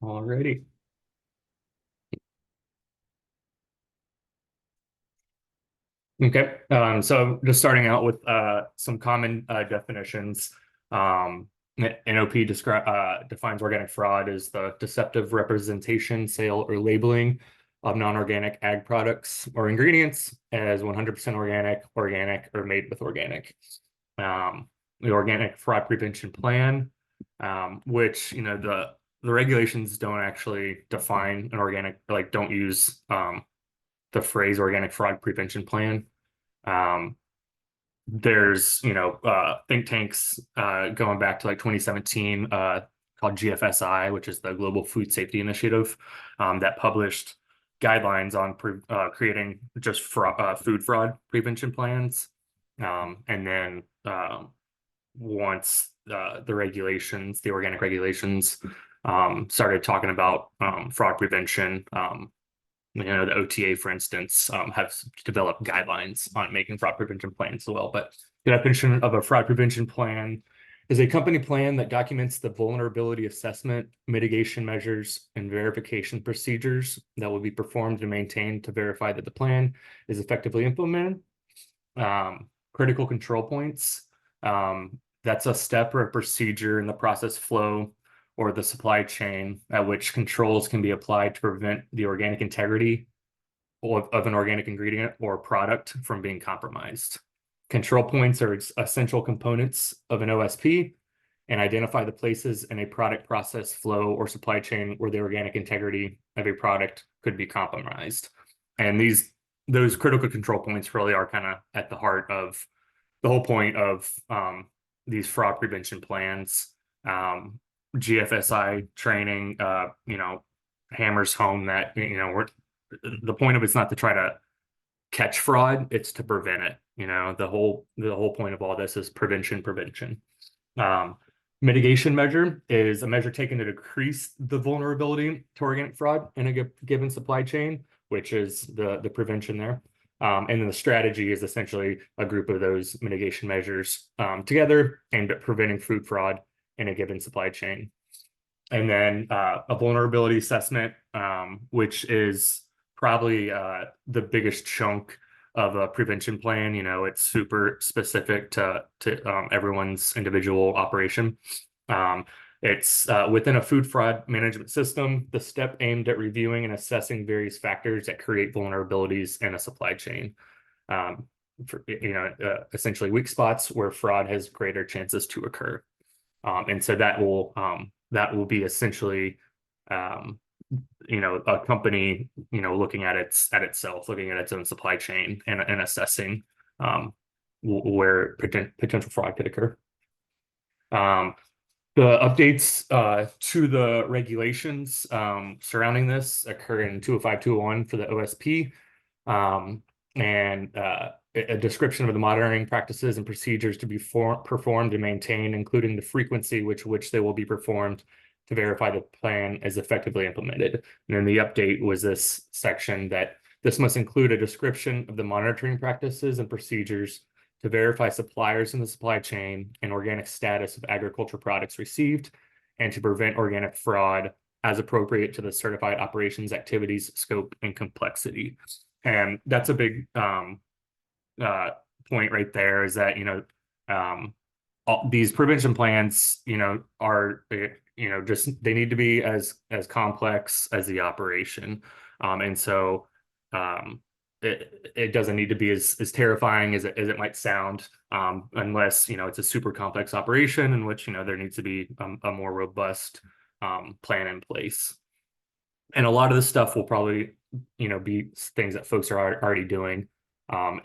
Alrighty. Okay. So just starting out with some common definitions. NOP defines organic fraud as the deceptive representation, sale, or labeling of non-organic ag products or ingredients as 100% organic, or made with organic. The Organic Fraud Prevention Plan, which the regulations don't actually define an organic, like don't use the phrase organic fraud prevention plan. There's think tanks going back to like 2017 called GFSI, which is the Global Food Safety Initiative, that published guidelines on creating just food fraud prevention plans. And then once the regulations, the organic regulations, started talking about fraud prevention, the OTA, for instance, have developed guidelines on making fraud prevention plans as well. But the definition of a fraud prevention plan is a company plan that documents the vulnerability assessment, mitigation measures, and verification procedures that will be performed and maintained to verify that the plan is effectively implemented. Critical control points. That's a step or a procedure in the process flow or the supply chain at which controls can be applied to prevent the organic integrity of an organic ingredient or product from being compromised. Control points are essential components of an OSP and identify the places in a product process flow or supply chain where the organic integrity of a product could be compromised. And those critical control points really are kind of at the heart of the whole point of these fraud prevention plans. GFSI training, hammers home that, the point of it's not to try to catch fraud, it's to prevent it. The whole point of all this is prevention. Mitigation measure is a measure taken to decrease the vulnerability to organic fraud in a given supply chain, which is the prevention there. And then the strategy is essentially a group of those mitigation measures together aimed at preventing food fraud in a given supply chain. And then a vulnerability assessment, which is probably the biggest chunk of a prevention plan. It's super specific to everyone's individual operation. It's within a food fraud management system, the step aimed at reviewing and assessing various factors that create vulnerabilities in a supply chain. Essentially weak spots where fraud has greater chances to occur. And so that will be essentially, a company, looking at itself, looking at its own supply chain and assessing where potential fraud could occur. The updates to the regulations surrounding this occur in 205, 201 for the OSP, and a description of the monitoring practices and procedures to be performed and maintained, including the frequency which they will be performed to verify the plan is effectively implemented. And then the update was this section that this must include a description of the monitoring practices and procedures to verify suppliers in the supply chain and organic status of agriculture products received, and to prevent organic fraud as appropriate to the certified operations activities, scope, and complexity. And that's a big point right there, is that these prevention plans are just, they need to be as complex as the operation, and so it doesn't need to be as terrifying as it might sound, unless it's a super complex operation in which there needs to be a more robust plan in place. And a lot of this stuff will probably be things that folks are already doing.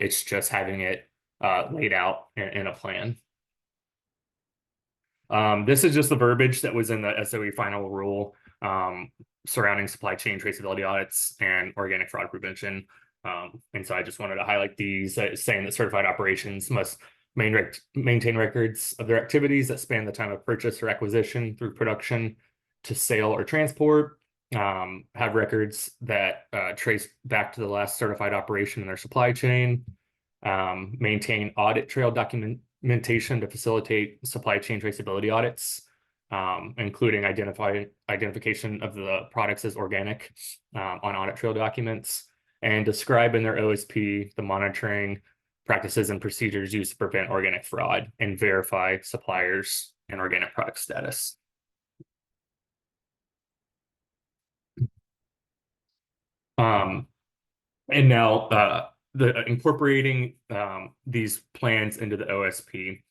It's just having it laid out in a plan. This is just the verbiage that was in the SOE Final Rule surrounding supply chain traceability audits and organic fraud prevention. And so I just wanted to highlight these, saying that certified operations must maintain records of their activities that span the time of purchase or acquisition through production to sale or transport, have records that trace back to the last certified operation in their supply chain, maintain audit trail documentation to facilitate supply chain traceability audits, including identification of the products as organic on audit trail documents, and describe in their OSP the monitoring practices and procedures used to prevent organic fraud and verify suppliers and organic product status. And now the incorporating these plans into the OSP.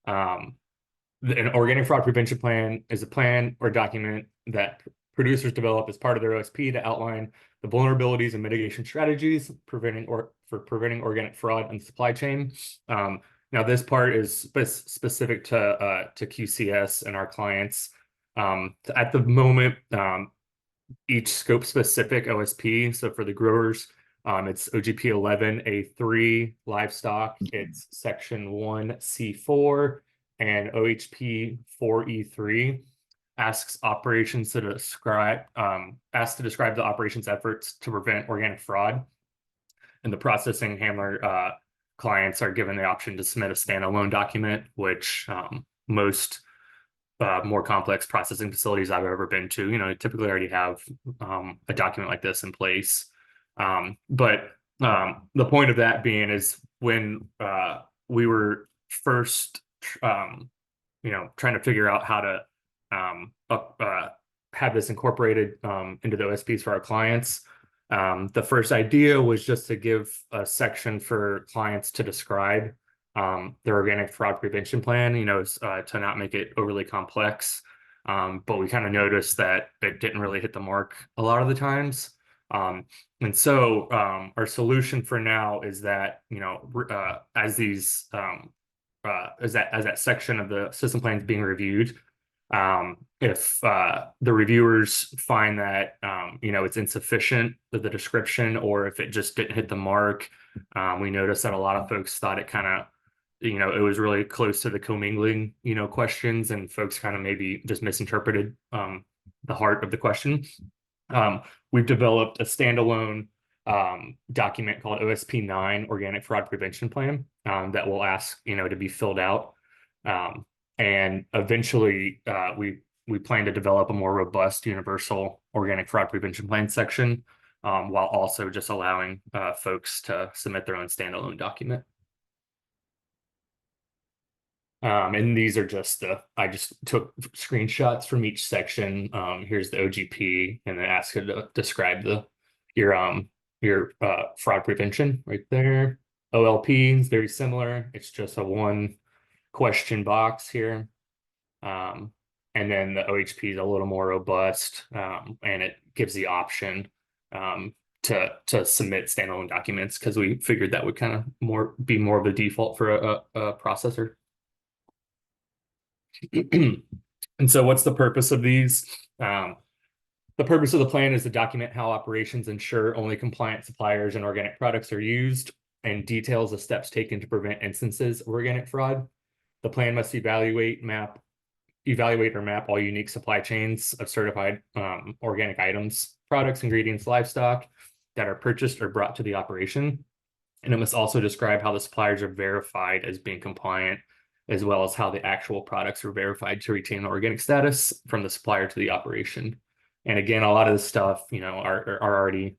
An organic fraud prevention plan is a plan or document that producers develop as part of their OSP to outline the vulnerabilities and mitigation strategies for preventing organic fraud in the supply chain. Now, this part is specific to QCS and our clients. At the moment, each scope specific OSP. So for the growers, it's OGP 11A3 livestock. It's section 1C4 and OHP 4E3 asks operations to describe the operations efforts to prevent organic fraud. And the processing handler clients are given the option to submit a standalone document, which most more complex processing facilities I've ever been to, typically already have a document like this in place. But the point of that being is when we were first, trying to figure out how to have this incorporated into the OSPs for our clients. The first idea was just to give a section for clients to describe their organic fraud prevention plan, to not make it overly complex. But we kind of noticed that it didn't really hit the mark a lot of the times. And so our solution for now is that, as these as that section of the system plan is being reviewed, if the reviewers find that it's insufficient with the description, or if it just didn't hit the mark, we noticed that a lot of folks thought it kind of it was really close to the commingling questions, and folks kind of maybe just misinterpreted the heart of the question. We've developed a standalone document called OSP 9 Organic Fraud Prevention Plan that will ask to be filled out, and eventually we plan to develop a more robust universal organic fraud prevention plan section, while also just allowing folks to submit their own standalone document. And these are I just took screenshots from each section. Here's the OGP, and then ask it to describe your fraud prevention right there. OLP is very similar. It's just a one question box here. And then the OHP is a little more robust, and it gives the option to submit standalone documents, because we figured that would kind of be more of a default for a processor. And so what's the purpose of these? The purpose of the plan is to document how operations ensure only compliant suppliers and organic products are used, and details the steps taken to prevent instances of organic fraud. The plan must evaluate or map all unique supply chains of certified organic items, products, ingredients, livestock that are purchased or brought to the operation. And it must also describe how the suppliers are verified as being compliant, as well as how the actual products are verified to retain organic status from the supplier to the operation. And again, a lot of this stuff, are already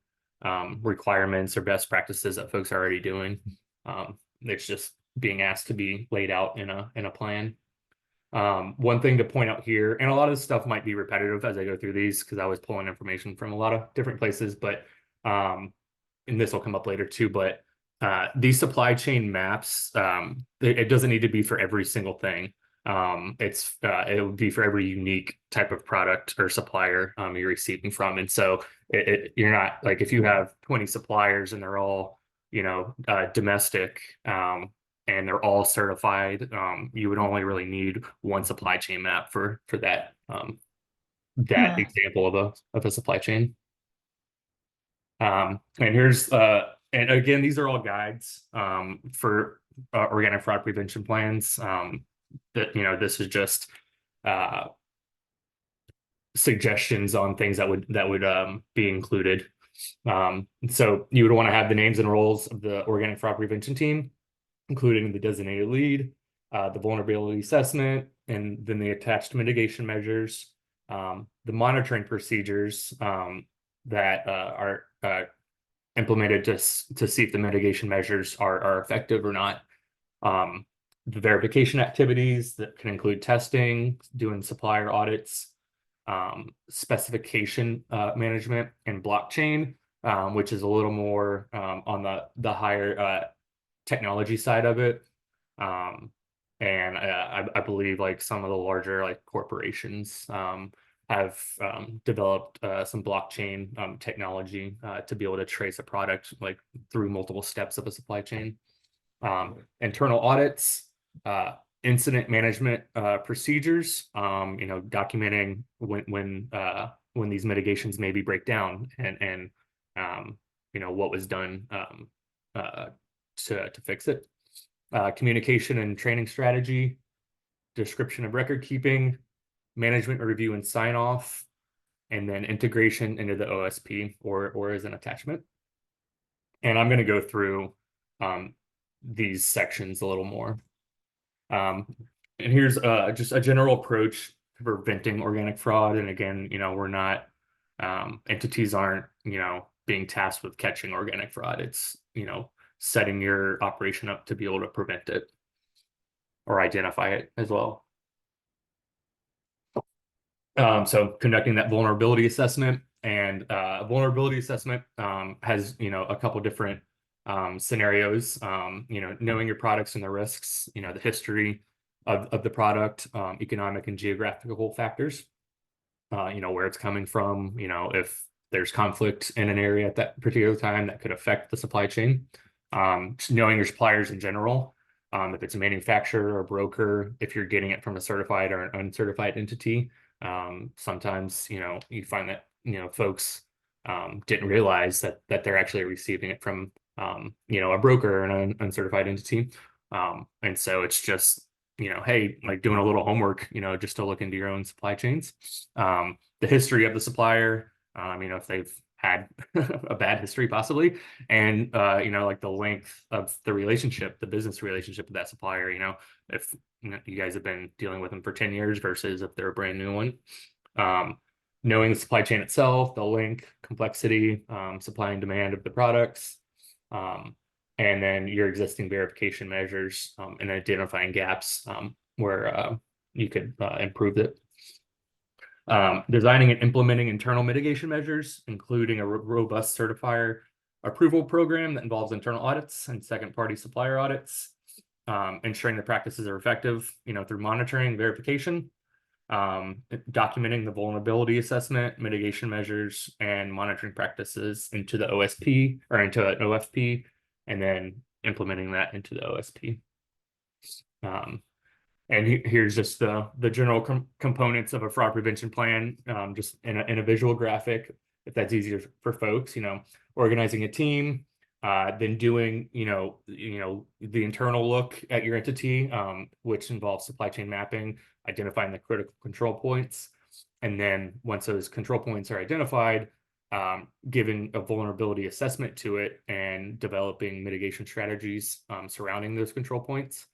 requirements or best practices that folks are already doing. It's just being asked to be laid out in a plan. One thing to point out here, and a lot of this stuff might be repetitive as I go through these, because I was pulling information from a lot of different places, but and this will come up later too, but these supply chain maps, it doesn't need to be for every single thing. It would be for every unique type of product or supplier you're receiving from. And so you're not like, if you have 20 suppliers and they're all domestic, and they're all certified, you would only really need one supply chain map for that example of a supply chain. And here's and again, these are all guides for organic fraud prevention plans. That this is just suggestions on things that would be included. So you would want to have the names and roles of the organic fraud prevention team, including the designated lead, the vulnerability assessment, and then the attached mitigation measures, the monitoring procedures that are implemented to see if the mitigation measures are effective or not. The verification activities that can include testing, doing supplier audits, specification management, and blockchain, which is a little more on the higher technology side of it. And I believe like some of the larger like corporations have developed some blockchain technology to be able to trace a product like through multiple steps of a supply chain. Internal audits, incident management procedures, documenting when these mitigations maybe break down and what was done to fix it. Communication and training strategy, description of record keeping, management review and sign off, and then integration into the OSP or as an attachment. And I'm going to go through these sections a little more. And here's just a general approach to preventing organic fraud. And again, we're not, entities aren't, being tasked with catching organic fraud. It's, setting your operation up to be able to prevent it or identify it as well. So conducting that vulnerability assessment, and vulnerability assessment has, a couple different scenarios, knowing your products and the risks, the history of the product, economic and geographical factors, where it's coming from, if there's conflict in an area at that particular time that could affect the supply chain, just knowing your suppliers in general, if it's a manufacturer or broker, if you're getting it from a certified or an uncertified entity. Sometimes, you find that, folks didn't realize that they're actually receiving it from, a broker or an uncertified entity. And so it's just, hey, like doing a little homework, just to look into your own supply chains. The history of the supplier, if they've had a bad history possibly, and, like the length of the relationship, the business relationship with that supplier, if you guys have been dealing with them for 10 years versus if they're a brand new one. Knowing the supply chain itself, the link, complexity, supply and demand of the products, and then your existing verification measures, and identifying gaps where you could improve it. Designing and implementing internal mitigation measures, including a robust certifier approval program that involves internal audits and second-party supplier audits. Ensuring the practices are effective, through monitoring, verification, documenting the vulnerability assessment, mitigation measures, and monitoring practices into the OSP or into an OFFP, and then implementing that into the OSP. And here's just the general components of a fraud prevention plan, just in a visual graphic, if that's easier for folks. Organizing a team, then doing the internal look at your entity, which involves supply chain mapping, identifying the critical control points, and then once those control points are identified, giving a vulnerability assessment to it and developing mitigation strategies surrounding those control points.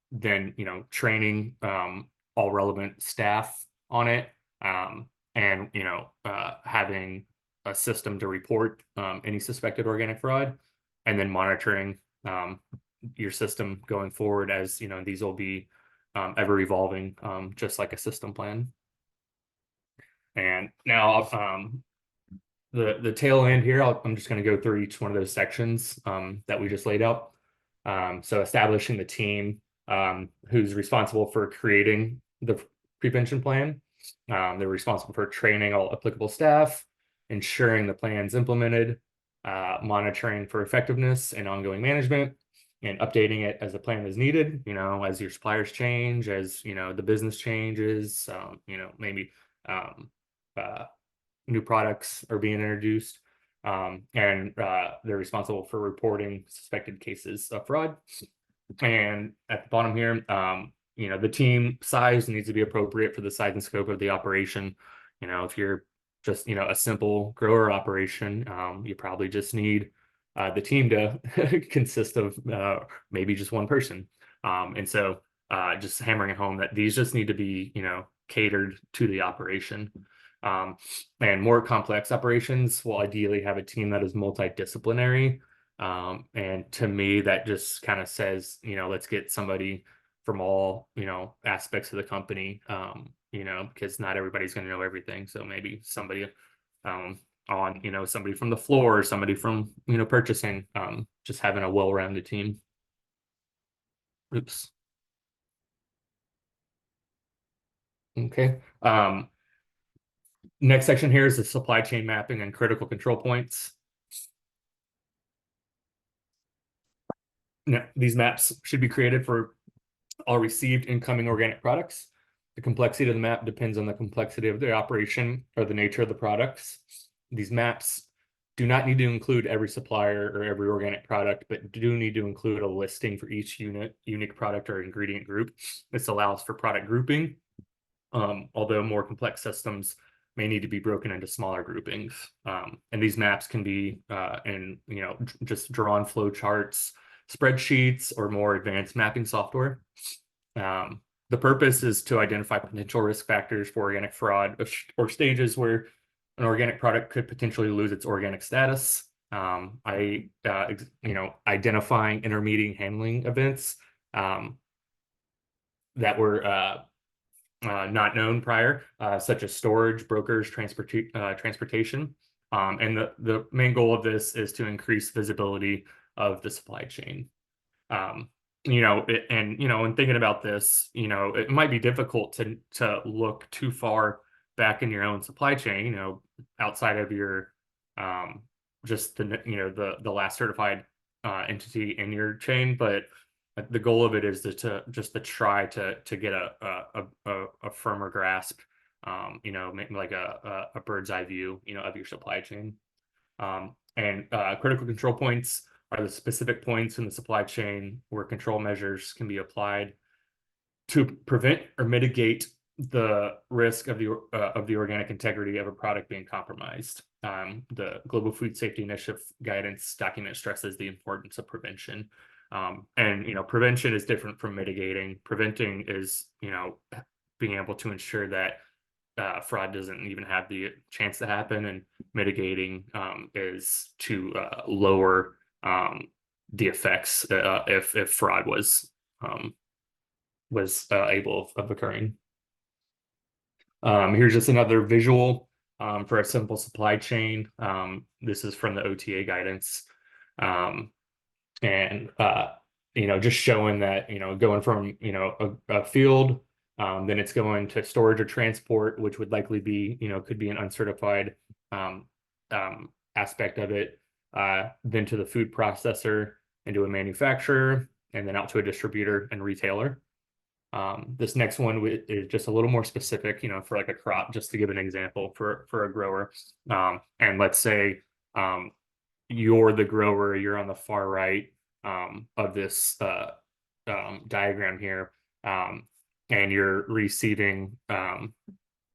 Then training all relevant staff on it, and having a system to report any suspected organic fraud, and then monitoring your system going forward, as these will be ever evolving, just like a system plan. And now the tail end here, I'm just going to go through each one of those sections that we just laid out. So establishing the team who's responsible for creating the prevention plan. They're responsible for training all applicable staff, ensuring the plan's implemented, monitoring for effectiveness and ongoing management, and updating it as the plan is needed, as your suppliers change, as the business changes, maybe new products are being introduced, and they're responsible for reporting suspected cases of fraud. And at the bottom here, the team size needs to be appropriate for the size and scope of the operation. If you're just, a simple grower operation, you probably just need the team to consist of maybe just one person. And so just hammering home that these just need to be, catered to the operation. And more complex operations will ideally have a team that is multidisciplinary. And to me, that just kind of says, let's get somebody from all, aspects of the company, because not everybody's going to know everything. So maybe somebody on, somebody from the floor, somebody from, purchasing, just having a well-rounded team. Oops. Okay. Next section here is the supply chain mapping and critical control points. Now, these maps should be created for all received incoming organic products. The complexity of the map depends on the complexity of the operation or the nature of the products. These maps do not need to include every supplier or every organic product, but do need to include a listing for each unique product or ingredient group. This allows for product grouping, although more complex systems may need to be broken into smaller groupings. And these maps can be in, just drawn flow charts, spreadsheets, or more advanced mapping software. The purpose is to identify potential risk factors for organic fraud or stages where an organic product could potentially lose its organic status. Identifying intermediate handling events that were not known prior, such as storage, brokers, transportation. And the main goal of this is to increase visibility of the supply chain. And thinking about this, it might be difficult to look too far back in your own supply chain, outside of your just the last certified entity in your chain, but the goal of it is to try to get a firmer grasp, maybe like a bird's eye view, of your supply chain. And critical control points are the specific points in the supply chain where control measures can be applied to prevent or mitigate the risk of the organic integrity of a product being compromised. The Global Food Safety Initiative guidance document stresses the importance of prevention. And prevention is different from mitigating. Preventing is, being able to ensure that fraud doesn't even have the chance to happen, and mitigating is to lower the effects if fraud was able of occurring. Here's just another visual for a simple supply chain. This is from the OTA guidance. And just showing that, going from, a field, then it's going to storage or transport, which would likely be, could be an uncertified aspect of it, then to the food processor and to a manufacturer, and then out to a distributor and retailer. This next one is just a little more specific, for like a crop, just to give an example for a grower. And let's say you're the grower, you're on the far right of this diagram here, and you're receiving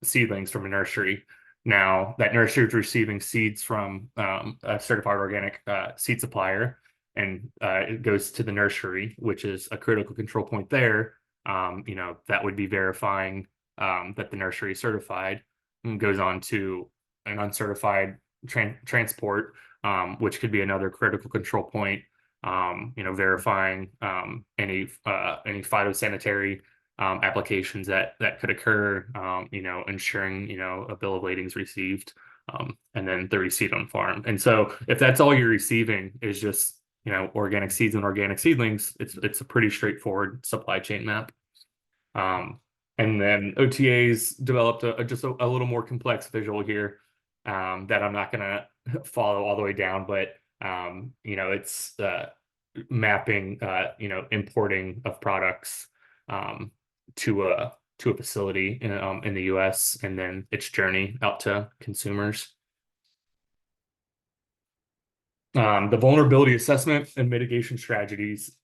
seedlings from a nursery. Now, that nursery is receiving seeds from a certified organic seed supplier, and it goes to the nursery, which is a critical control point there. That would be verifying that the nursery is certified, and goes on to an uncertified transport, which could be another critical control point, verifying any phytosanitary applications that could occur, ensuring, a bill of lading is received, and then the receipt on farm. And so if that's all you're receiving is just, organic seeds and organic seedlings, it's a pretty straightforward supply chain map. And then OTAs developed just a little more complex visual here that I'm not going to follow all the way down, but it's mapping, importing of products to a facility in the US, and then its journey out to consumers. The vulnerability assessment and mitigation strategies.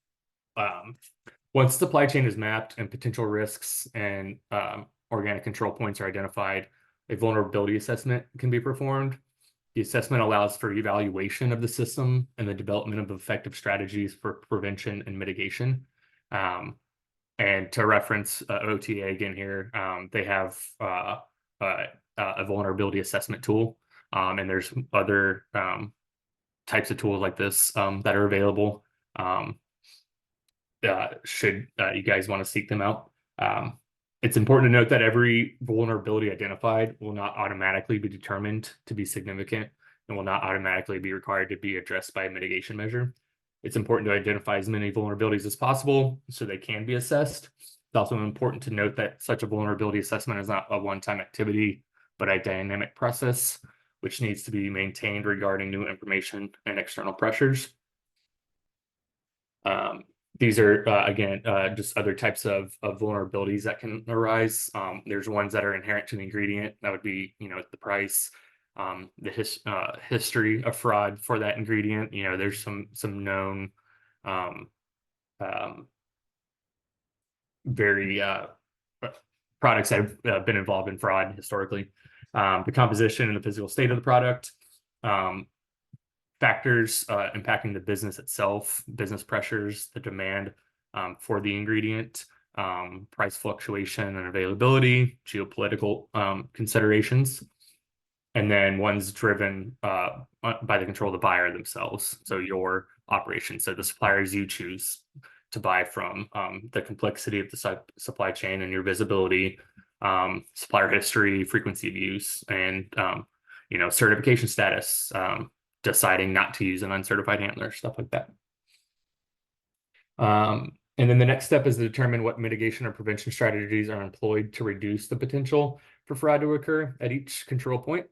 Once supply chain is mapped and potential risks and organic control points are identified, a vulnerability assessment can be performed. The assessment allows for evaluation of the system and the development of effective strategies for prevention and mitigation. And to reference OTA again here, they have a vulnerability assessment tool, and there's other types of tools like this that are available. Should you guys want to seek them out. It's important to note that every vulnerability identified will not automatically be determined to be significant and will not automatically be required to be addressed by a mitigation measure. It's important to identify as many vulnerabilities as possible so they can be assessed. It's also important to note that such a vulnerability assessment is not a one-time activity, but a dynamic process, which needs to be maintained regarding new information and external pressures. These are, again, just other types of vulnerabilities that can arise. There's ones that are inherent to the ingredient. That would be, the price, the history of fraud for that ingredient. There's some known very products that have been involved in fraud historically. The composition and the physical state of the product. Factors impacting the business itself, business pressures, the demand for the ingredient, price fluctuation and availability, geopolitical considerations, and then ones driven by the control of the buyer themselves. So your operation, so the suppliers you choose to buy from, the complexity of the supply chain and your visibility, supplier history, frequency of use, and certification status. Deciding not to use an uncertified handler, stuff like that. And then the next step is to determine what mitigation or prevention strategies are employed to reduce the potential for fraud to occur at each control point.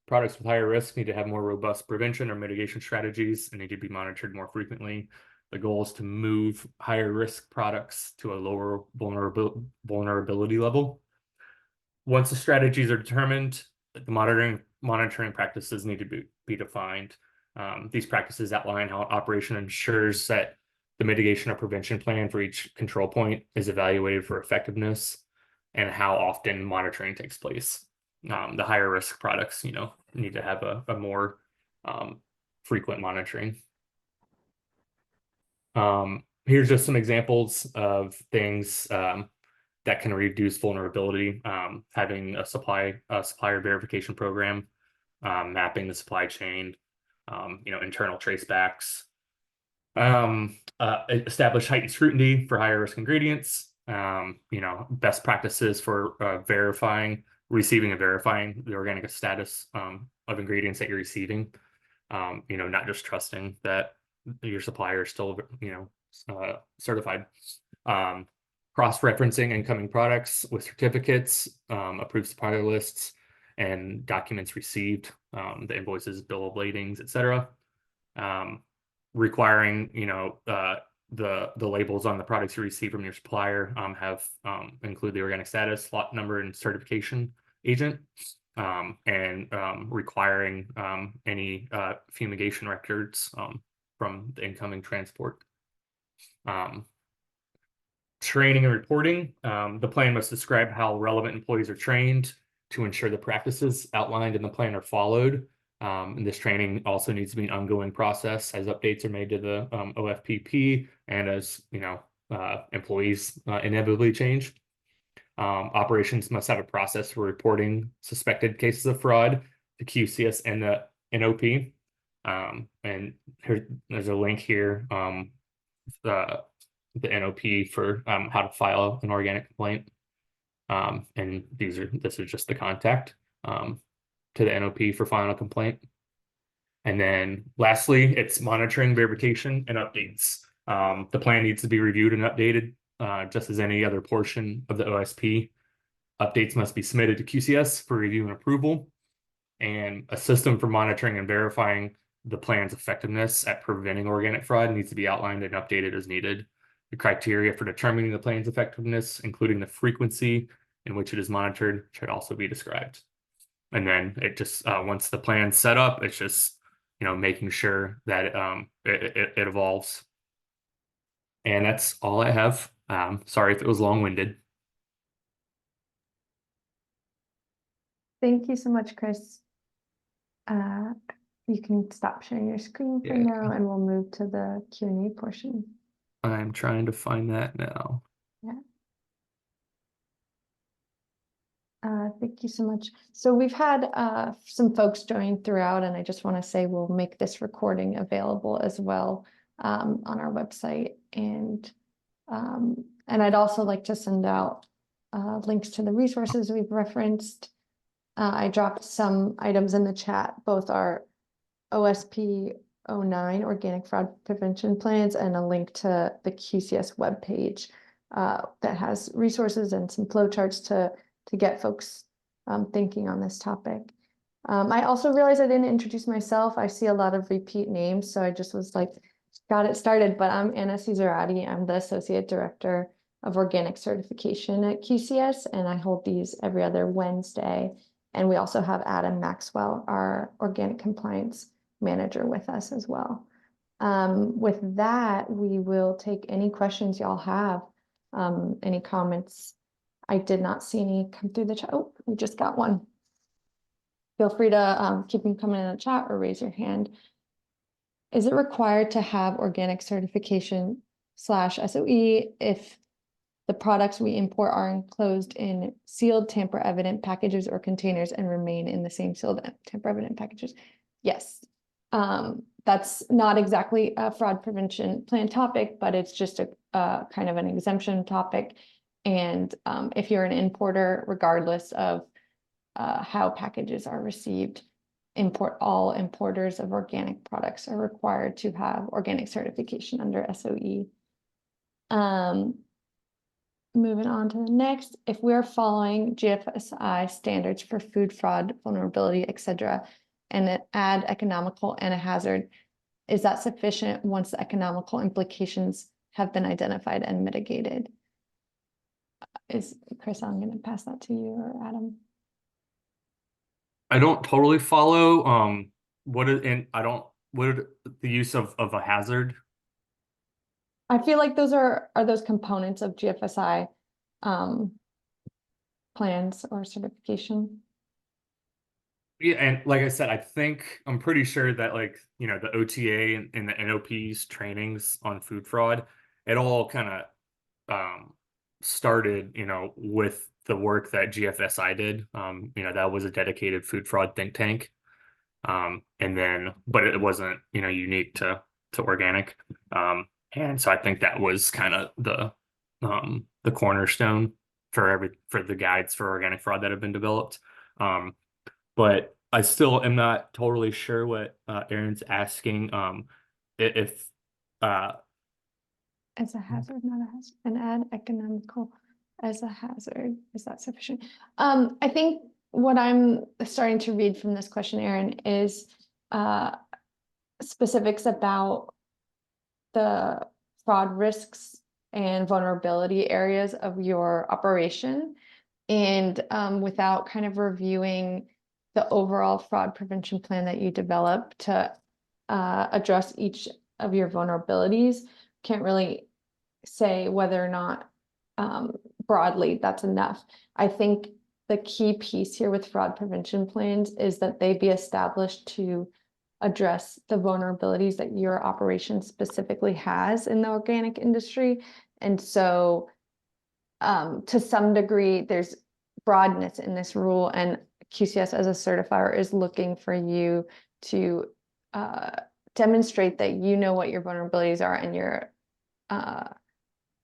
Products with higher risk need to have more robust prevention or mitigation strategies and need to be monitored more frequently. The goal is to move higher risk products to a lower vulnerability level. Once the strategies are determined, the monitoring practices need to be defined. These practices outline how operation ensures that the mitigation or prevention plan for each control point is evaluated for effectiveness and how often monitoring takes place. The higher risk products, need to have a more frequent monitoring. Here's just some examples of things that can reduce vulnerability, having a supplier verification program, mapping the supply chain, internal tracebacks, establish heightened scrutiny for higher risk ingredients, best practices for verifying, receiving and verifying the organic status of ingredients that you're receiving, not just trusting that your supplier is still, certified. Cross-referencing incoming products with certificates, approved supplier lists, and documents received, the invoices, bill of ladings, etc. Requiring, the labels on the products you receive from your supplier have include the organic status, lot number, and certification agent, and requiring any fumigation records from the incoming transport. Training and reporting. The plan must describe how relevant employees are trained to ensure the practices outlined in the plan are followed. And this training also needs to be an ongoing process as updates are made to the OFPP and as employees inevitably change. Operations must have a process for reporting suspected cases of fraud to QCS and the NOP. And there's a link here. The NOP for how to file an organic complaint. And this is just the contact to the NOP for filing a complaint. And then lastly, it's monitoring, verification, and updates. The plan needs to be reviewed and updated just as any other portion of the OSP. Updates must be submitted to QCS for review and approval. And a system for monitoring and verifying the plan's effectiveness at preventing organic fraud needs to be outlined and updated as needed. The criteria for determining the plan's effectiveness, including the frequency in which it is monitored, should also be described. And then it just, once the plan's set up, it's just, making sure that it evolves. And that's all I have. Sorry if it was long-winded. Thank you so much, Chris. You can stop sharing your screen for now, and we'll move to the Q&A portion. I'm trying to find that now. Yeah. Thank you so much. So we've had some folks join throughout, and I just want to say we'll make this recording available as well on our website. And I'd also like to send out links to the resources we've referenced. I dropped some items in the chat, both our OSP 09 Organic Fraud Prevention Plans and a link to the QCS webpage that has resources and some flowcharts to get folks thinking on this topic. I also realized I didn't introduce myself. I see a lot of repeat names, so I just was like, got it started. But I'm Anna Cesarati. I'm the Associate Director of Organic Certification at QCS, and I hold these every other Wednesday. And we also have Adam Maxwell, our Organic Compliance Manager, with us as well. With that, we will take any questions y'all have, any comments. I did not see any come through the chat. Oh, we just got one. Feel free to keep them coming in the chat or raise your hand. Is it required to have organic certification / SOE if the products we import are enclosed in sealed tamper-evident packages or containers and remain in the same sealed tamper-evident packages? Yes. That's not exactly a fraud prevention plan topic, but it's just a kind of an exemption topic. And if you're an importer, regardless of how packages are received, all importers of organic products are required to have organic certification under SOE. Moving on to the next, if we're following GFSI standards for food fraud, vulnerability, etc., and add economical and a hazard, is that sufficient once the economical implications have been identified and mitigated? Chris, I'm going to pass that to you or Adam. I don't totally follow what is the use of a hazard? I feel like those are those components of GFSI plans or certification. Yeah, and like I said, I'm pretty sure that the OTA and the NOP's trainings on food fraud, it all kind of started, with the work that GFSI did. That was a dedicated food fraud think tank. But it wasn't, unique to organic. And so I think that was kind of the cornerstone for the guides for organic fraud that have been developed. But I still am not totally sure what Aaron's asking. If as a hazard, not a hazard, and add economical as a hazard, is that sufficient? I think what I'm starting to read from this question, Aaron, is specifics about the fraud risks and vulnerability areas of your operation, and without kind of reviewing the overall fraud prevention plan that you develop to address each of your vulnerabilities, can't really say whether or not broadly that's enough. I think the key piece here with fraud prevention plans is that they be established to address the vulnerabilities that your operation specifically has in the organic industry. And so to some degree, there's broadness in this rule, and QCS as a certifier is looking for you to demonstrate that you know what your vulnerabilities are and you're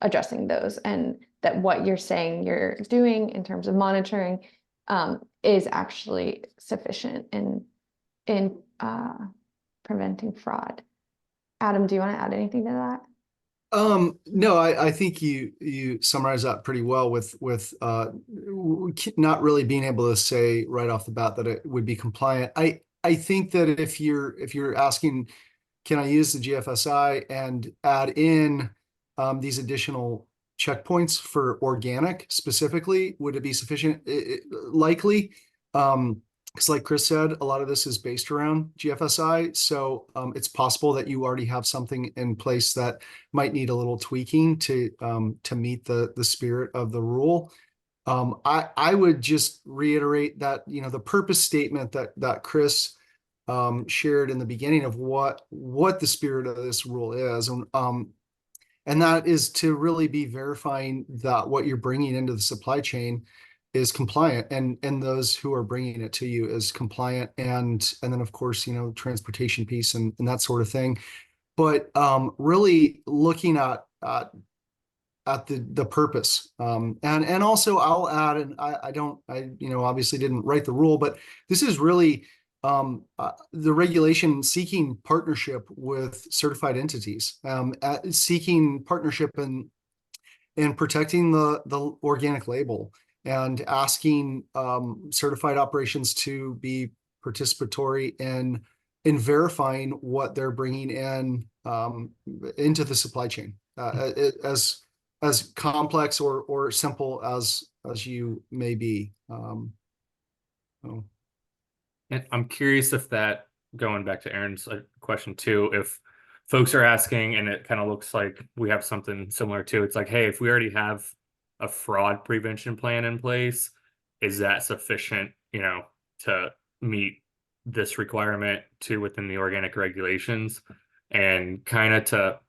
addressing those, and that what you're saying you're doing in terms of monitoring is actually sufficient in preventing fraud. Adam, do you want to add anything to that? No, I think you summarized that pretty well with not really being able to say right off the bat that it would be compliant. I think that if you're asking, can I use the GFSI and add in these additional checkpoints for organic specifically, would it be sufficient? Likely. Because like Chris said, a lot of this is based around GFSI. So it's possible that you already have something in place that might need a little tweaking to meet the spirit of the rule. I would just reiterate that, the purpose statement that Chris shared in the beginning of what the spirit of this rule is. And that is to really be verifying that what you're bringing into the supply chain is compliant, and those who are bringing it to you is compliant, and then of course, you know, transportation piece and that sort of thing. But really looking at the purpose. And also I'll add, and I you know, obviously didn't write the rule, but this is really the regulation seeking partnership with certified entities, seeking partnership in protecting the organic label, and asking certified operations to be participatory in verifying what they're bringing in into the supply chain, as complex or simple as you may be. So. And I'm curious if that, going back to Aaron's question too, if folks are asking, and it kind of looks like we have something similar too, it's like, hey, if we already have a fraud prevention plan in place, is that sufficient, you know, to meet this requirement too within the organic regulations? And kind of to,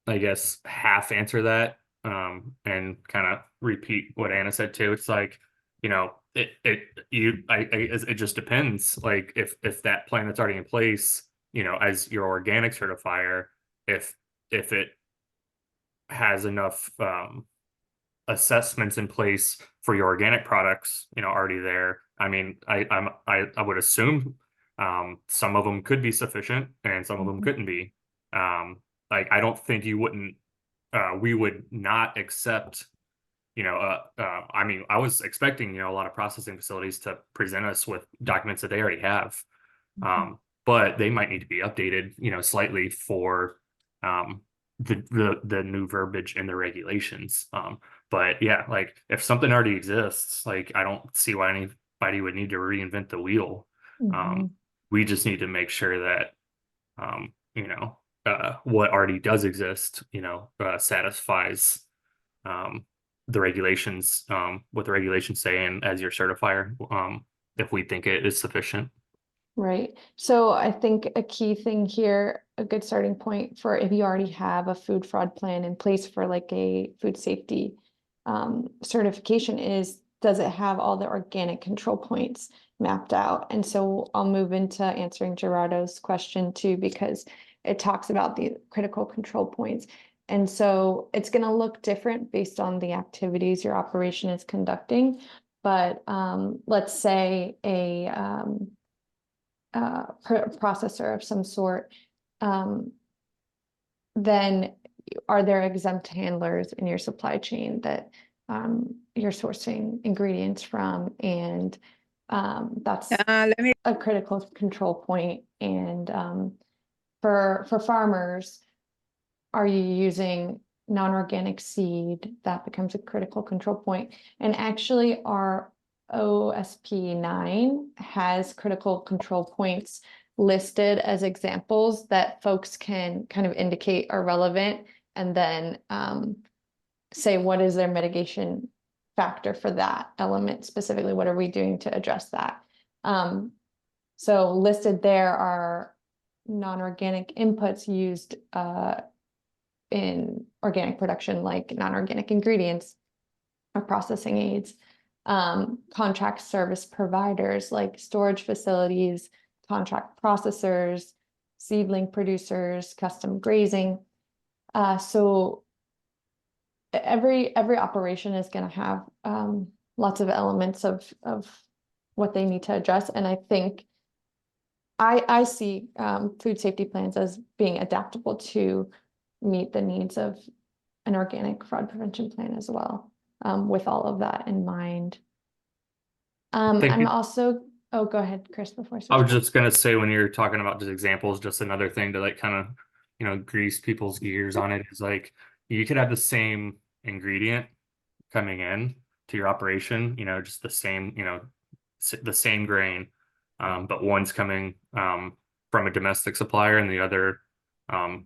I guess, half answer that, and kind of repeat what Anna said too. It's like, you know, it just depends. Like if that plan that's already in place, you know, as your organic certifier, if it has enough assessments in place for your organic products, you know, already there. I mean, I would assume some of them could be sufficient and some of them couldn't be. Like I don't think you wouldn't we would not accept, you know, I mean, I was expecting, you know, a lot of processing facilities to present us with documents that they already have. But they might need to be updated, you know, slightly for the new verbiage in the regulations. But yeah, like if something already exists, like I don't see why anybody would need to reinvent the wheel. We just need to make sure that you know, what already does exist, you know, satisfies the regulations, what the regulations say, and as your certifier, if we think it is sufficient. Right. So I think a key thing here, a good starting point for if you already have a food fraud plan in place for like a food safety certification is, does it have all the organic control points mapped out? And so I'll move into answering Gerardo's question too, because it talks about the critical control points. And so it's going to look different based on the activities your operation is conducting. But let's say a processor of some sort, then are there exempt handlers in your supply chain that you're sourcing ingredients from? And that's a critical control point. And for farmers, are you using non-organic seed? That becomes a critical control point. And actually our OSP 9 has critical control points listed as examples that folks can kind of indicate are relevant, and then say what is their mitigation factor for that element specifically. What are we doing to address that? So listed there are non-organic inputs used in organic production, like non-organic ingredients or processing aids. Contract service providers like storage facilities, contract processors, seedling producers, custom grazing. So every operation is going to have lots of elements of what they need to address. And I think I see food safety plans as being adaptable to meet the needs of an organic fraud prevention plan as well. With all of that in mind. I'm also, oh, go ahead, Chris, before I was just gonna say, when you're talking about just examples, just another thing to like kind of, you know, grease people's gears on it is like you could have the same ingredient coming in to your operation, you know, just the same, you know, the same grain, but one's coming from a domestic supplier and the other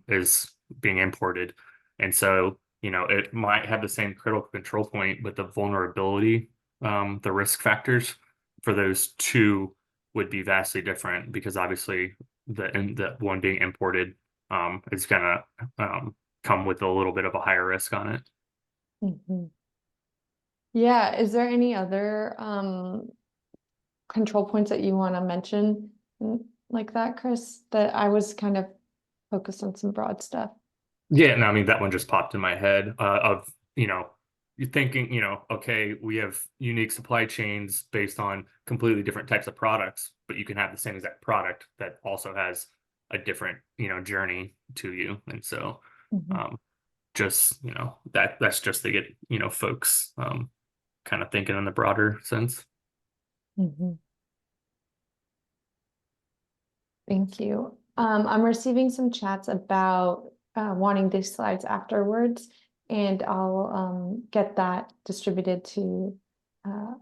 is being imported. And so, you know, it might have the same critical control point, but the vulnerability, the risk factors for those two would be vastly different, because obviously the one being imported is gonna come with a little bit of a higher risk on it. Yeah, is there any other control points that you want to mention like that, Chris? That I was kind of focused on some broad stuff. Yeah, no, I mean that one just popped in my head of, you're thinking, okay, we have unique supply chains based on completely different types of products, but you can have the same exact product that also has a different, journey to you. And so Mhm. um just, that's just to get, folks kind of thinking in the broader sense. Mhm. Thank you. I'm receiving some chats about wanting these slides afterwards, and I'll get that distributed to uh,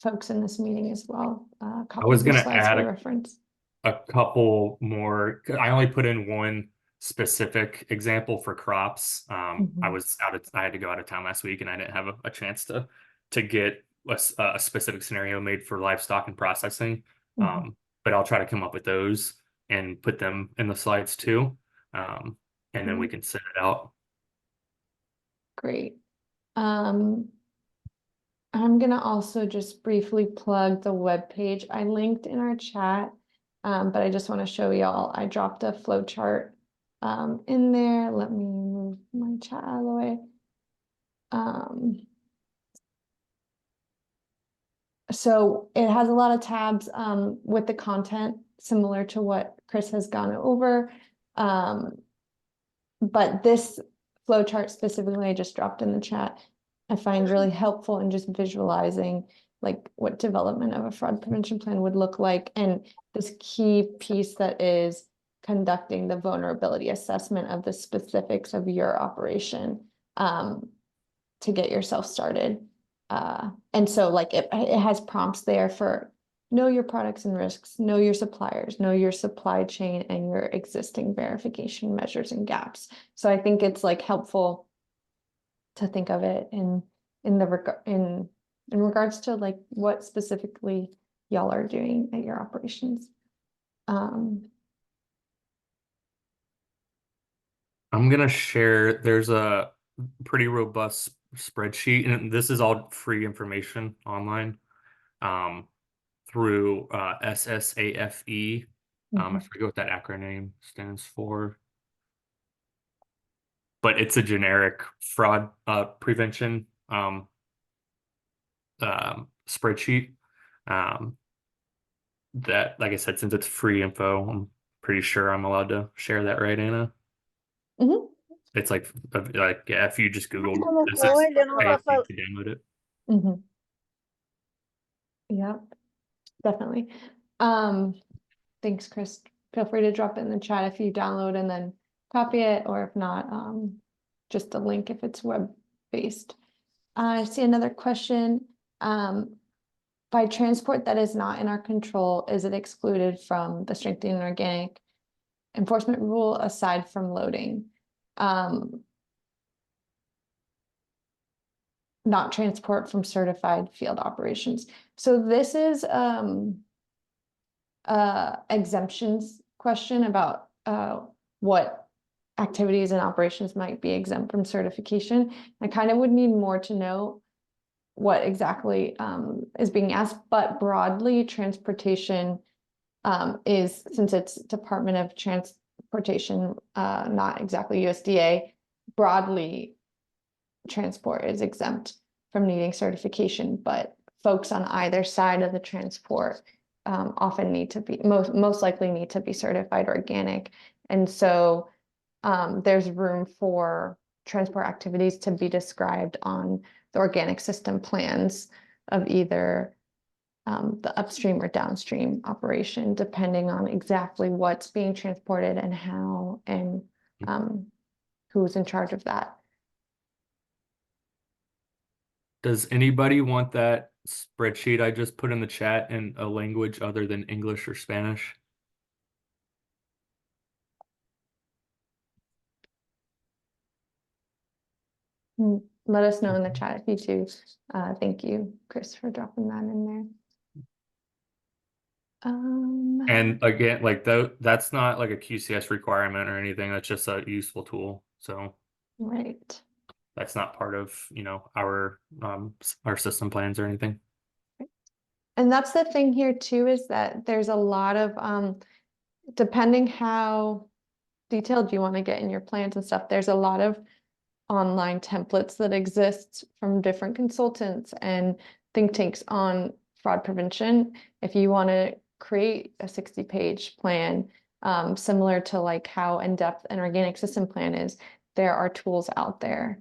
folks in this meeting as well. A I copy was of the gonna slides add for reference. a couple more. I only put in one specific example for crops. Mhm. I had to go out of town last week and I didn't have a chance to get a specific scenario made for livestock and processing. Mhm. But I'll try to come up with those and put them in the slides too. Um, and then we can send it out. Great. Um, I'm gonna also just briefly plug the web page I linked in our chat. But I just want to show y'all, I dropped a flow chart in there. Let me move my chat out of the way. So it has a lot of tabs with the content similar to what Chris has gone over. But this flow chart specifically, I just dropped in the chat, I find really helpful in just visualizing like what development of a fraud prevention plan would look like. And this key piece that is conducting the vulnerability assessment of the specifics of your operation to get yourself started. And so like it has prompts there for know your products and risks, know your suppliers, know your supply chain and your existing verification measures and gaps. So I think it's like helpful to think of it in the in regards to like what specifically y'all are doing at your operations. Um, I'm gonna share, there's a pretty robust spreadsheet, and this is all free information online. Um, through SSAFE. I mhm, forget what that acronym stands for, but it's a generic fraud prevention spreadsheet. Um, that, like I said, since it's free info, I'm pretty sure I'm allowed to share that, right, Anna? mhm. It's like yeah, if you just Google Como SSAFE, puedo, yo no you papá. can download it. Mhm. Yeah, definitely. Um, Thanks, Chris. Feel free to drop it in the chat if you download and then copy it, or if not, just a link if it's web-based. I see another question. By transport that is not in our control, is it excluded from the strengthening organic enforcement rule aside from loading? Not transport from certified field operations. So this is exemptions question about what activities and operations might be exempt from certification. I kind of would need more to know what exactly is being asked, but broadly, transportation is, since it's Department of Transportation, not exactly USDA, broadly, transport is exempt from needing certification, but folks on either side of the transport often need to be, most likely need to be certified organic. And so there's room for transport activities to be described on the organic system plans of either the upstream or downstream operation, depending on exactly what's being transported and how, and who's in charge of that. Does anybody want that spreadsheet I just put in the chat in a language other than English or Spanish? Let us know in the chat if you choose. Thank you, Chris, for dropping that in there. And again, like that's not like a QCS requirement or anything. That's just a useful tool. So Right. that's not part of, our system plans or anything. And that's the thing here too, is that there's a lot of, depending how detailed you want to get in your plans and stuff, there's a lot of online templates that exist from different consultants and think tanks on fraud prevention. If you want to create a 60-page plan, similar to like how in-depth an organic system plan is, there are tools out there.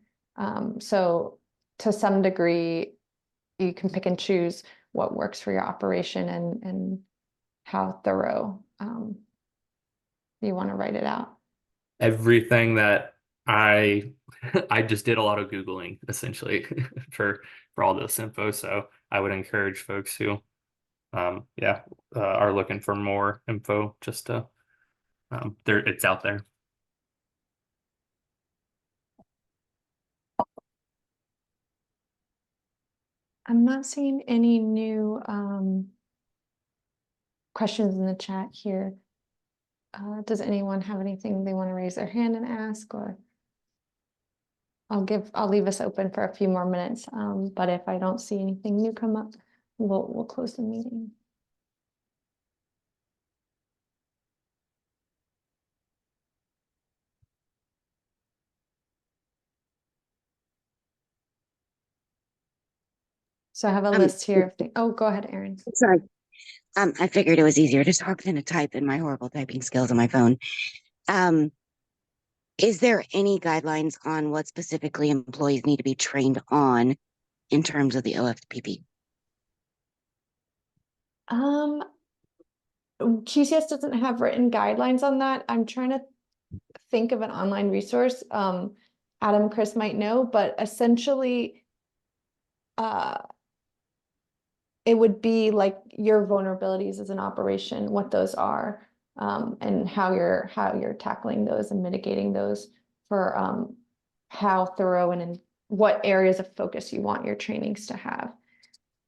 So to some degree, you can pick and choose what works for your operation and how thorough you want to write it out. Everything that I I just did a lot of Googling essentially for all this info. So I would encourage folks who are looking for more info just to it's out there. I'm not seeing any new questions in the chat here. Does anyone have anything they want to raise their hand and ask, or I'll leave us open for a few more minutes. But if I don't see anything new come up, we'll close the meeting. So I have a list here of things. Oh, go ahead, Erin. Sorry. I figured it was easier to talk than to type in my horrible typing skills on my phone. Is there any guidelines on what specifically employees need to be trained on in terms of the OFPP? QCS doesn't have written guidelines on that. I'm trying to think of an online resource. Adam, Chris might know, but essentially, it would be like your vulnerabilities as an operation, what those are, and how you're tackling those and mitigating those for how thorough and in what areas of focus you want your trainings to have.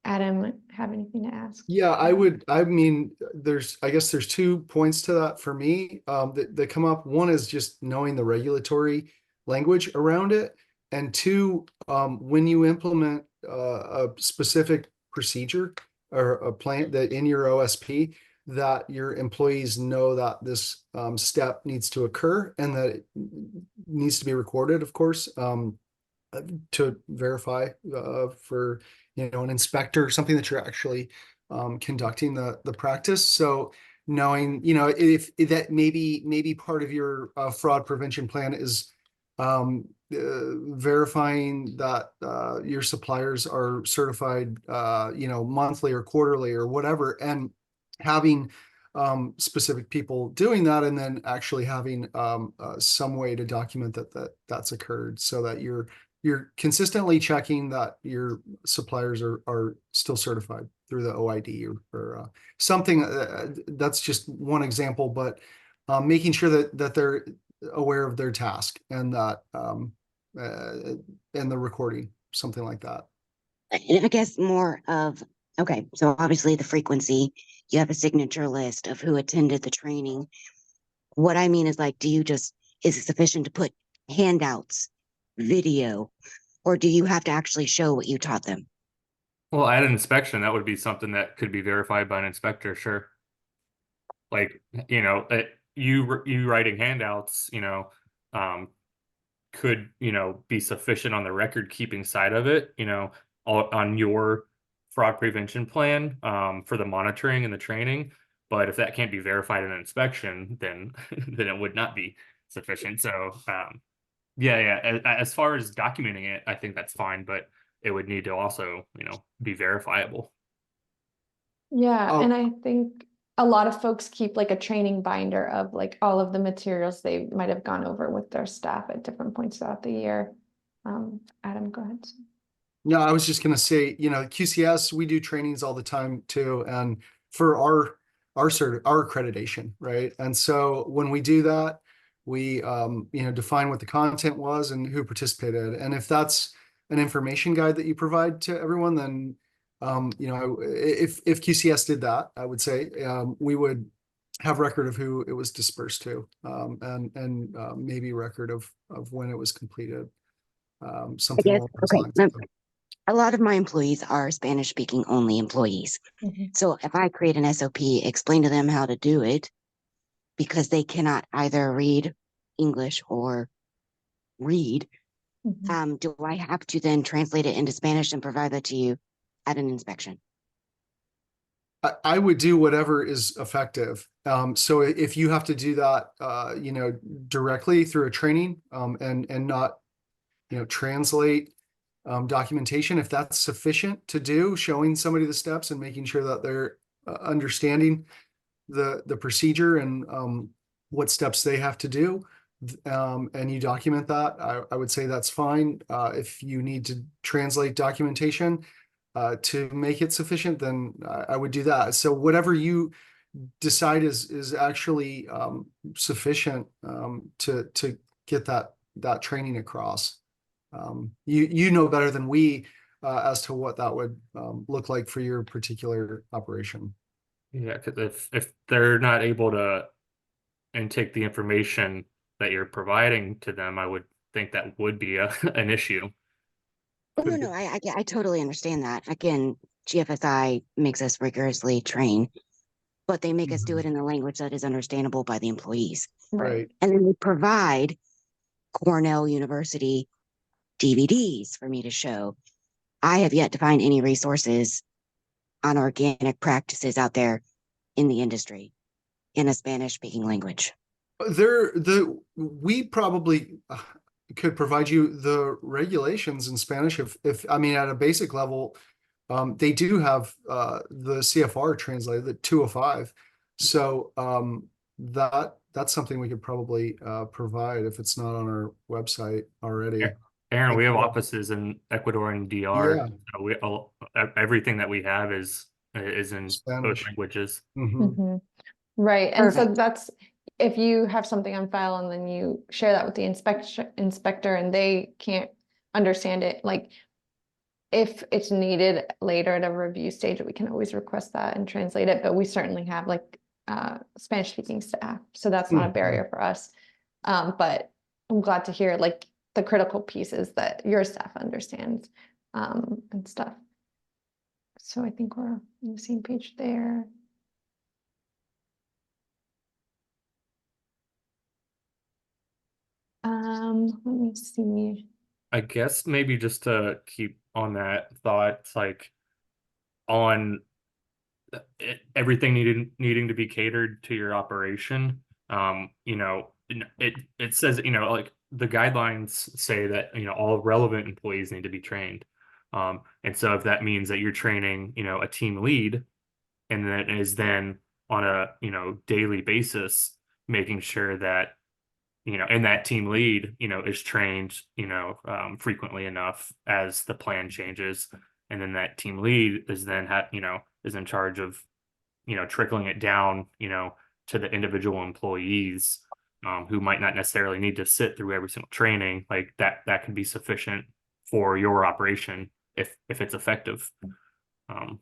Adam, have anything to ask? Yeah, I guess there's 2 points to that for me, that come up. One is just knowing the regulatory language around it. And 2, when you implement a specific procedure or a plan that in your OSP, that your employees know that this step needs to occur and that it needs to be recorded, of course, to verify for an inspector, something that you're actually conducting the practice. So knowing, if that maybe part of your fraud prevention plan is verifying that your suppliers are certified, monthly or quarterly or whatever, and having specific people doing that, and then actually having some way to document that's occurred, so that you're consistently checking that your suppliers are still certified through the OID or something. That's just one example, but making sure that they're aware of their task and that and the recording, something like that. And I guess more of, okay, so obviously the frequency, you have a signature list of who attended the training. What I mean is, like, is it sufficient to put handouts, video, or do you have to actually show what you taught them? Well, at an inspection, that would be something that could be verified by an inspector, sure. Like, you writing handouts, could, be sufficient on the record keeping side of it, on your fraud prevention plan, for the monitoring and the training. But if that can't be verified in an inspection, then then it would not be sufficient. So, as far as documenting it, I think that's fine, but it would need to also, be verifiable. Yeah, and I think a lot of folks keep like a training binder of like all of the materials they might have gone over with their staff at different points throughout the year. Adam, go ahead. No, I was just going to say, QCS, we do trainings all the time too. And for our accreditation, right? And so when we do that, we, define what the content was and who participated. And if that's an information guide that you provide to everyone, then, if QCS did that, I would say, we would have record of who it was dispersed to, and maybe record of when it was completed. I something guess, along those okay, lines. a lot of my employees are Spanish speaking only employees. Mhm. So if I create an SOP, explain to them how to do it because they cannot either read English or read, Mhm. do I have to then translate it into Spanish and provide that to you at an inspection? I would do whatever is effective. So if you have to do that, directly through a training, and not, translate documentation, if that's sufficient to do, showing somebody the steps and making sure that they're understanding the procedure and what steps they have to do, and you document that, I would say that's fine. If you need to translate documentation to make it sufficient, then I would do that. So whatever you decide is actually sufficient to get that training across. You know better than we as to what that would look like for your particular operation. Yeah, because if they're not able to intake the information that you're providing to them, I would think that would be an issue. Oh, no, I totally understand that. Again, GFSI makes us rigorously train, but they make us do it in a language that is understandable by the employees. Right. And then they provide Cornell University DVDs for me to show. I have yet to find any resources on organic practices out there in the industry in a Spanish speaking language. We probably could provide you the regulations in Spanish if I mean at a basic level, they do have the CFR translated, the 205. So that's something we could probably provide if it's not on our website already. Aaron, we have Yeah. offices in Ecuador and DR. Yeah. So everything that we have is in both Spanish. languages. Mhm. Mhm. Right, and so Perfect. that's, if you have something on file and then you share that with the inspector and they can't understand it, like if it's needed later at a review stage, we can always request that and translate it, but we certainly have like Spanish speaking staff, so that's not a Mhm. barrier for us. But I'm glad to hear like the critical pieces that your staff understands and stuff. So I think we're on the same page there. Let me see. I guess maybe just to keep on that thought, it's like on everything needing to be catered to your operation. It says, like the guidelines say that, all relevant employees need to be trained. And so if that means that you're training, a team lead, and that is then on a, daily basis, making sure that, and that team lead, is trained, frequently enough as the plan changes. And then that team lead is then is in charge of, trickling it down, to the individual employees, who might not necessarily need to sit through every single training. Like that could be sufficient for your operation if it's effective. Um,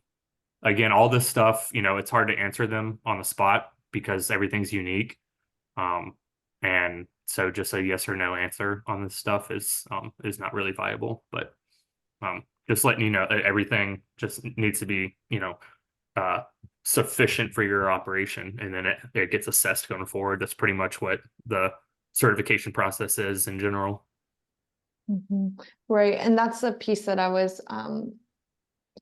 Again, all this stuff, it's hard to answer them on the spot because everything's unique. And so just a yes or no answer on this stuff is not really viable. But just letting you know that everything just needs to be, sufficient for your operation, and then it gets assessed going forward. That's pretty much what the certification process is in general. Mhm. Right, and that's the piece that I was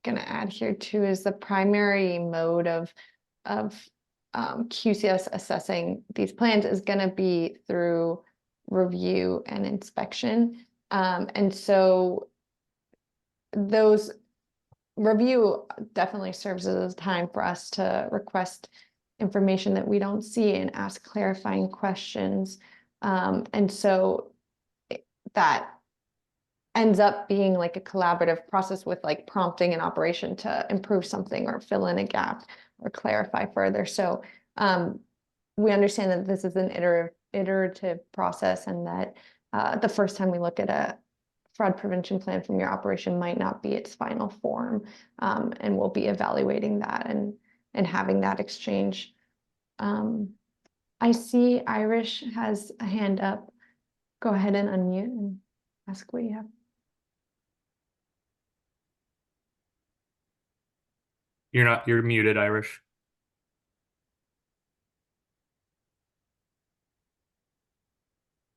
gonna add here too, is the primary mode of QCS assessing these plans is gonna be through review and inspection. And so those review definitely serves as a time for us to request information that we don't see and ask clarifying questions. And so that ends up being like a collaborative process with like prompting an operation to improve something or fill in a gap or clarify further. So we understand that this is an iterative process, and that the first time we look at a fraud prevention plan from your operation might not be its final form, and we'll be evaluating that and having that exchange. I see Irish has a hand up. Go ahead and unmute and ask what you have. You're muted, Irish.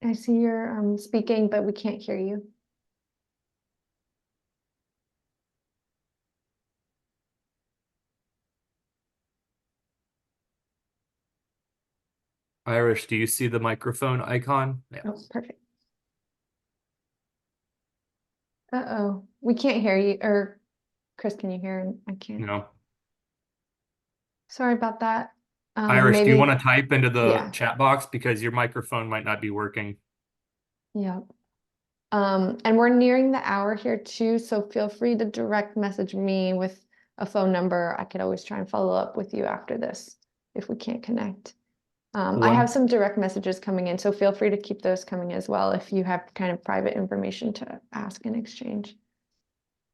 I see you're speaking, but we can't hear you. Irish, do you see the microphone icon? Yeah. Oh, perfect. Uh-oh, we can't hear you, or Chris, can you hear? I can't. No. Sorry about that. Irish, do you want Maybe, to type into the yeah. chat box because your microphone might not be working? Yeah. And we're nearing the hour here too, so feel free to direct message me with a phone number. I could always try and follow up with you after this if we can't connect. I have some direct messages coming in, so feel free to keep those coming as well if you have kind of private information to ask and exchange.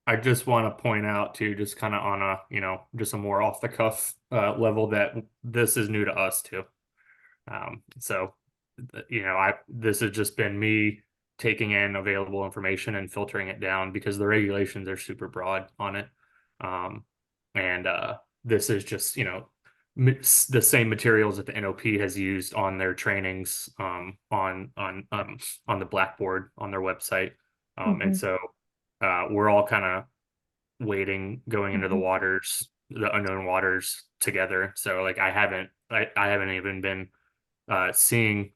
I just want to point out too, just kind of on a, just a more off the cuff level that this is new to us too. So, this has just been me taking in available information and filtering it down because the regulations are super broad on it. And this is just, the same materials that the NOP has used on their trainings on the Blackboard on their website. And so we're all kind of wading, going into the waters, the unknown waters together. So like I haven't even been seeing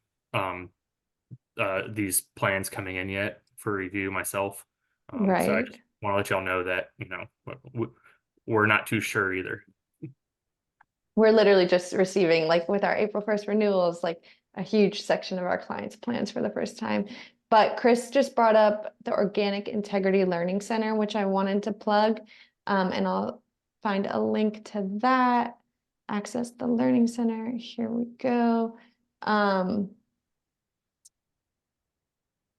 these plans coming in yet for review myself. So I Right. just want to let y'all know that, we're not too sure either. We're literally just receiving, like with our April 1st renewals, like a huge section of our clients' plans for the first time. But Chris just brought up the Organic Integrity Learning Center, which I wanted to plug. And I'll find a link to that. Access the Learning Center. Here we go.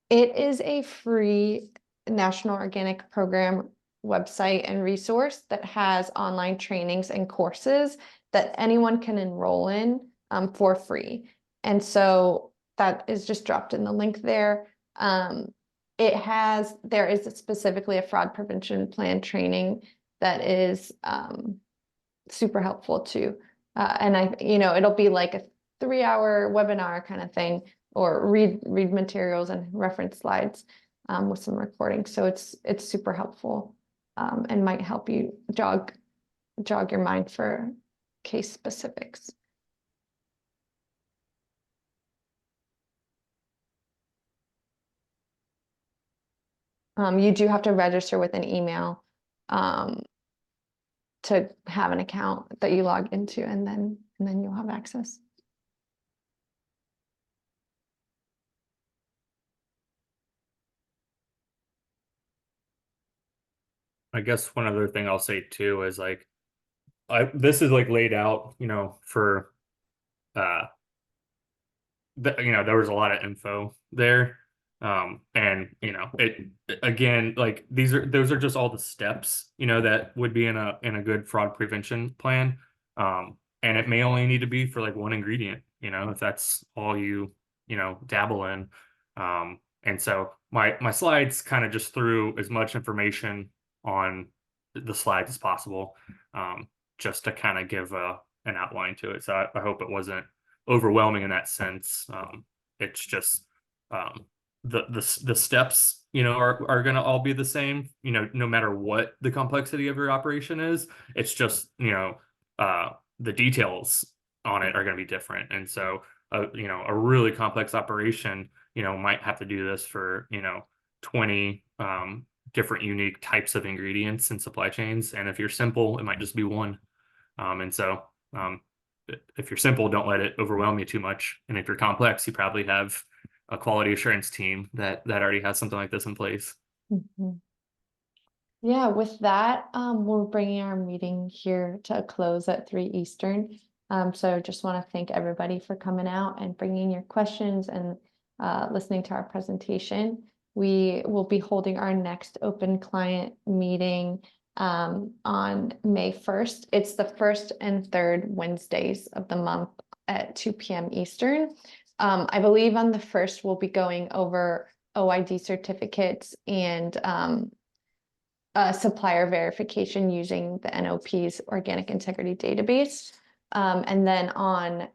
It is a free National Organic Program website and resource that has online trainings and courses that anyone can enroll in for free. And so that is just dropped in the link there. There is specifically a fraud prevention plan training that is super helpful too. And it'll be like a 3-hour webinar kind of thing, or read materials and reference slides with some recording. So it's super helpful and might help you jog your mind for case specifics. You do have to register with an email to have an account that you log into, and then you'll have access. I guess one other thing I'll say too is like, this is like laid out, for there was a lot of info there. And it again, like those are just all the steps, that would be in a good fraud prevention plan. And it may only need to be for like one ingredient, if that's all you dabble in. And so my slides kind of just threw as much information on the slides as possible, just to kind of give an outline to it. So I hope it wasn't overwhelming in that sense. It's just the steps, are going to all be the same, no matter what the complexity of your operation is. It's just, the details on it are going to be different. And so, a really complex operation, might have to do this for, 20 different unique types of ingredients and supply chains. And if you're simple, it might just be one. And so, if you're simple, don't let it overwhelm you too much. And if you're complex, you probably have a quality assurance team that already has something like this in place. Yeah, with that, we're bringing our meeting here to a close at 3 Eastern. So just want to thank everybody for coming out and bringing your questions and listening to our presentation. We will be holding our next open client meeting on May 1st. It's the first and third Wednesdays of the month at 2 p.m. Eastern. I believe on the 1st, we'll be going over OID certificates and supplier verification using the NOP's Organic Integrity Database. And then on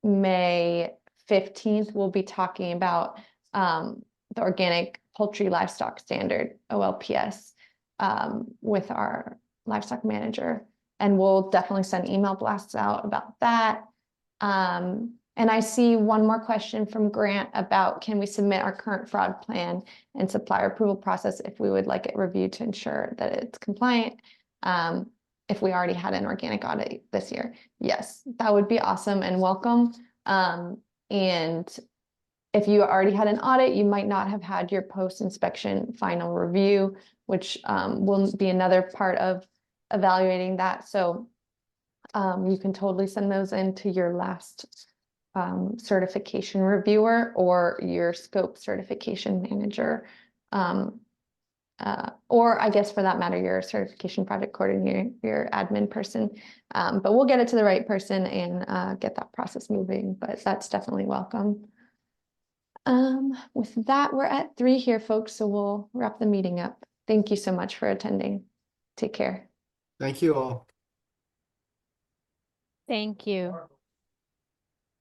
May 15th, we'll be talking about the Organic Poultry Livestock Standard, OLPS, with our livestock manager. And we'll definitely send email blasts out about that. And I see one more question from Grant about, can we submit our current fraud plan and supplier approval process if we would like it reviewed to ensure that it's compliant? If we already had an organic audit this year. Yes, that would be awesome and welcome. And if you already had an audit, you might not have had your post-inspection final review, which will be another part of evaluating that. So you can totally send those in to your last certification reviewer or your scope certification manager. Or I guess for that matter, your certification project coordinator, your admin person. But we'll get it to the right person and get that process moving, but that's definitely welcome. With that, we're at 3 here, folks, so we'll wrap the meeting up. Thank you so much for attending. Take care. Thank you all. Thank you.